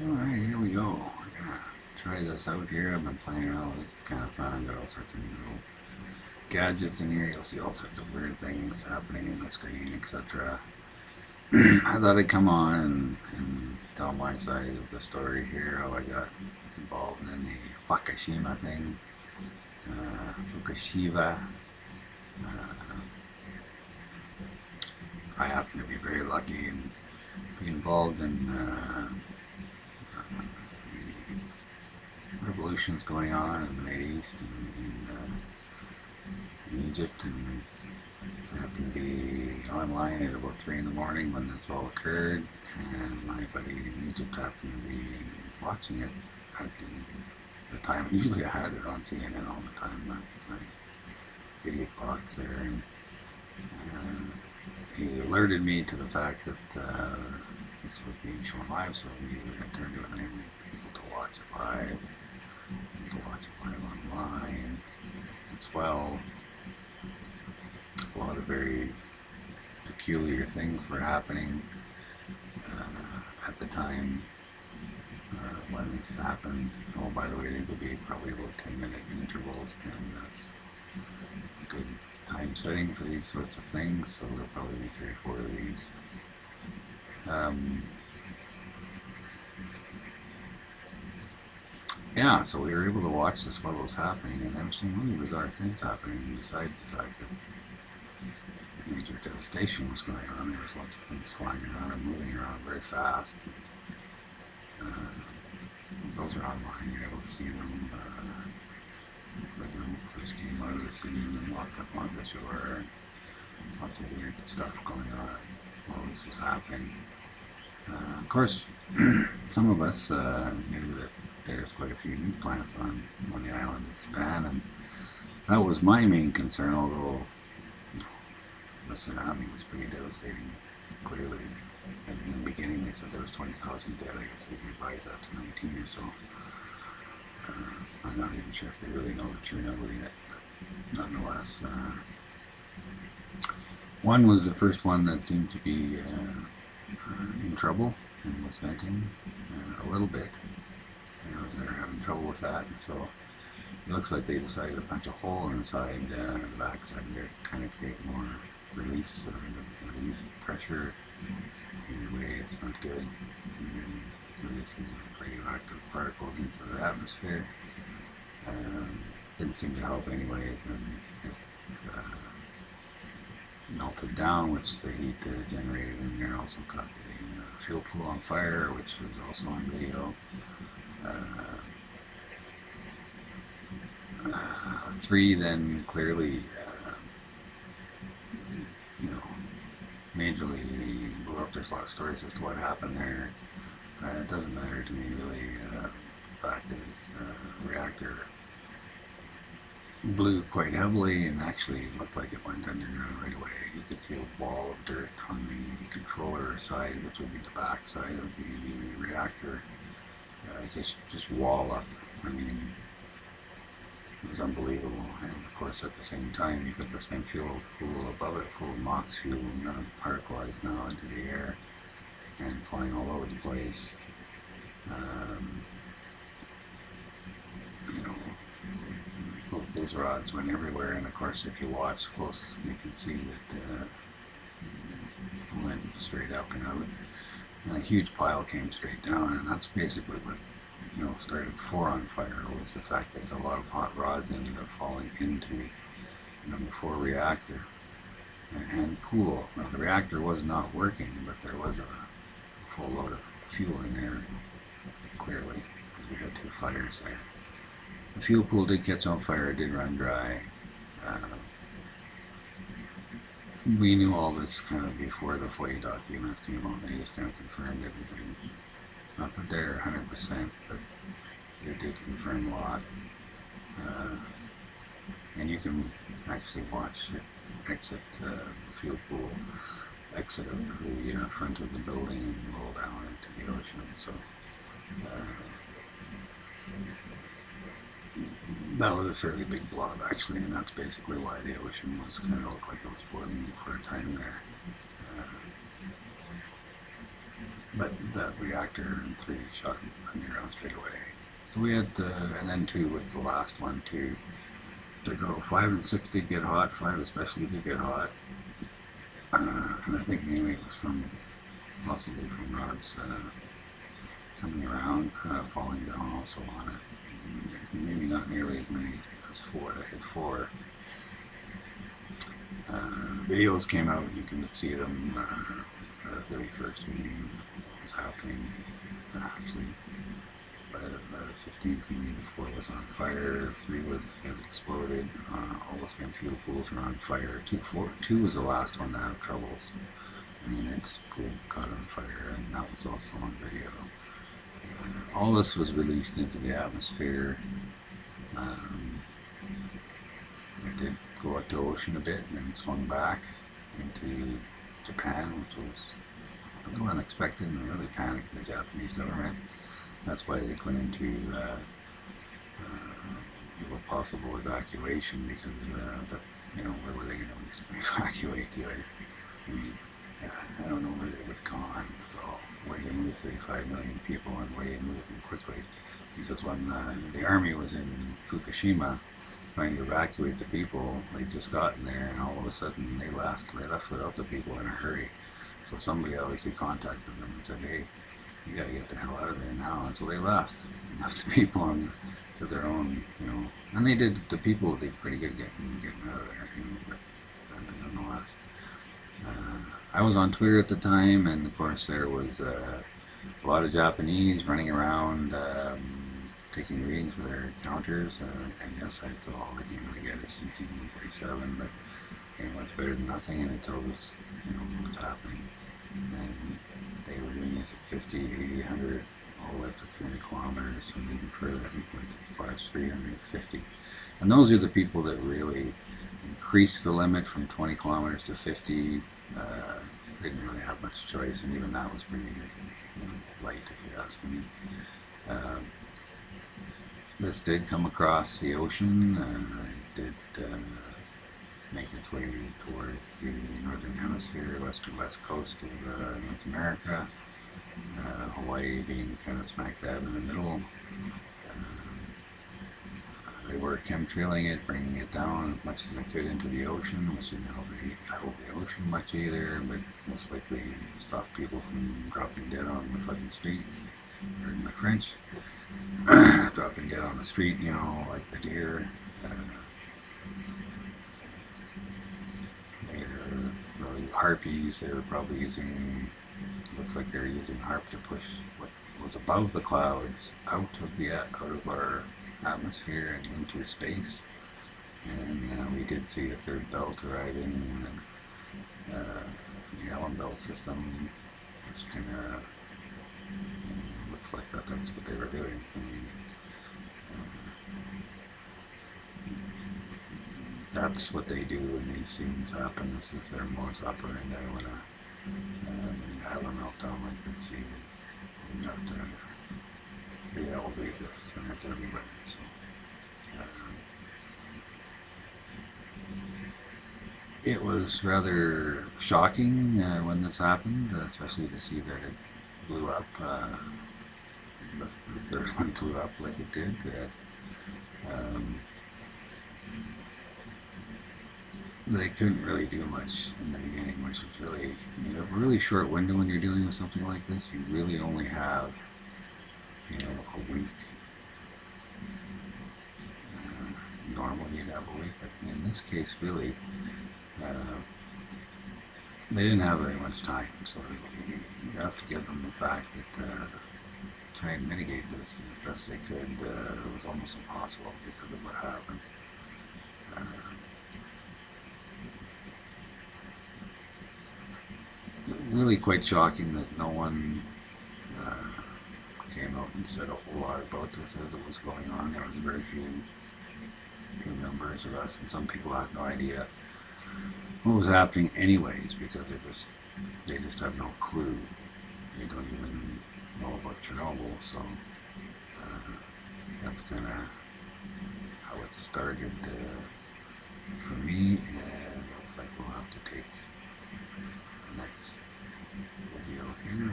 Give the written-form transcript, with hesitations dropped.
Alright, here we go. We're gonna try this out here. I've been playing around with this. It's kind of fun. Got all sorts of new little gadgets in here. You'll see all sorts of weird things happening in the screen, etc. I thought I'd come on and tell my side of the story here, how I got involved in the Fukushima thing. Fukushima. Uh, I happen to be very lucky and be involved in revolutions going on in the Middle East and in Egypt, and I happened to be online at about 3 in the morning when this all occurred, and my buddy in Egypt happened to be watching it at the time. Usually I had it on CNN all the time, my idiot box there, and he alerted me to the fact that this was being shown live, so immediately I turned to it and I made people to watch it live, online as well. A lot of very peculiar things were happening at the time when this happened. Oh, by the way, these will be probably about 10-minute intervals, and that's a good time setting for these sorts of things, so there'll probably be 3 or 4 of these. Yeah, so we were able to watch this while it was happening, and there were some really bizarre things happening besides the fact that major devastation was going on. There was lots of things flying around and moving around very fast. Those are online. You're able to see them. Looks like when it first came out of the sea and walked up onto the shore. And lots of weird stuff going on while this was happening. Of course, some of us knew that there's quite a few new plants on the island of Japan, and that was my main concern, although the tsunami was pretty devastating. Clearly, in the beginning they said there was 20,000 dead. I guess they revised that to 19 or so. I'm not even sure if they really know the true number yet. Nonetheless, one was the first one that seemed to be in trouble and was venting a little bit. They're having trouble with that, and so it looks like they decided to punch a hole in the side, the back side there, to kind of create more release pressure. Either way, it's not good. It releases radioactive particles into the atmosphere. Didn't seem to help anyways, and it melted down, which the heat generated in there also caught the fuel pool on fire, which was also on video. 3 then clearly, you know, majorly blew up. There's a lot of stories as to what happened there. It doesn't matter to me really. The fact is, the reactor blew quite heavily and actually looked like it went underground right away. You could see a wall of dirt on the controller side, which would be the back side of the reactor. Just wall up. I mean, it was unbelievable. And of course, at the same time, you got the spent fuel pool above it full of NOx fuel and particleized now into the air and flying all over the place. You know, those rods went everywhere, and of course, if you watch close, you can see that it went straight up and out. And a huge pile came straight down, and that's basically what started 4 on fire, was the fact that a lot of hot rods ended up falling into the number 4 reactor and pool. Now the reactor was not working, but there was a full load of fuel in there, clearly, because we had 2 fires there. The fuel pool did catch on fire, it did run dry. We knew all this kind of before the FOIA documents came out. They just kind of confirmed everything. Not that they're 100%, but they did confirm a lot. And you can actually watch it exit the fuel pool, exit of the front of the building and roll down into the ocean. So that was a fairly big blob actually, and that's basically why the ocean was kind of looked like it was boiling for a time there. but that reactor 3 shot me around straight away. So we had, and then 2 was the last one too. To go 5 and 6 did get hot, 5 especially did get hot. And I think mainly it was from, possibly from rods coming around, falling down also on it. Maybe not nearly as many as 4. I had 4. Videos came out, you can see them. The very first meeting was happening. Actually, by the 15th meeting, 4 was on fire, 3 had exploded. All the same fuel pools were on fire. 2 was the last one to have troubles. I mean, its pool caught on fire, and that was also on video. All this was released into the atmosphere. It did go out to the ocean a bit and then swung back into Japan, which was a little unexpected and really panicked the Japanese government. That's why they went into a possible evacuation, because where were they going to evacuate to? I mean, I don't know where they would have gone. So where you move 35 million people and where you move them quickly, because when the army was in Fukushima trying to evacuate the people, they'd just gotten there, and all of a sudden they left without the people in a hurry. So somebody obviously contacted them and said, hey, you gotta get the hell out of there now. And so they left the people to their own, and they did. The people did pretty good getting out of there, but nonetheless. I was on Twitter at the time, and of course there was a lot of Japanese running around taking readings with their counters. And yes, I thought that you know, get a CC-137, but it's better than nothing, and it tells us what's happening. And they were doing this at 50, 80, 100, all the way up to 300 kilometers, and even further, I think went as far as 350. And those are the people that really increased the limit from 20 kilometers to 50. Didn't really have much choice, and even that was pretty light, if you ask me. This did come across the ocean. It did make its way towards the northern hemisphere, west coast of North America. Hawaii being kind of smack dab in the middle. They were chemtrailing it, bringing it down as much as they could into the ocean, which didn't help the ocean much either, but most likely stopped people from dropping dead on the fucking street, pardon my French, dropping dead on the street, like the deer. They're harpies. They were probably using, looks like they're using HARP to push what was above the clouds out of our atmosphere and into space. And we did see the third belt arriving, and the Allen belt system, which kind of looks like that's what they were doing. That's what they do when these things happen. This is their modus operandi. When you have a meltdown like this, you have to re-elevate this, and that's everybody. So, it was rather shocking when this happened, especially to see that it blew up. The third one blew up like it did. They couldn't really do much in the beginning, which was really, you have a really short window when you're dealing with something like this. You really only have, a week. Normally you'd have a week, but in this case, really, they didn't have very much time, so you have to give them the fact that try and mitigate this as best they could. It was almost impossible because of what happened. Really quite shocking that no one came out and said a whole lot about this as it was going on. There was very few numbers of us, and some people had no idea what was happening anyways, because they just have no clue. They don't even know about Chernobyl, so that's kind of how it started for me, and it looks like we'll have to take the next video here.